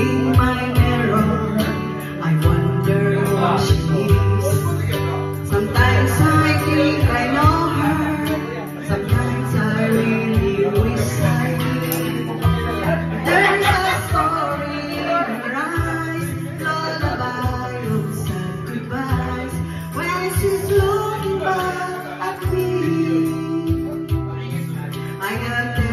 In my mirror, I wonder what she is. Sometimes I think I know her. Sometimes I really wish I did. There's a story in her eyes, lullaby of sad goodbyes. When she's looking back at me, I got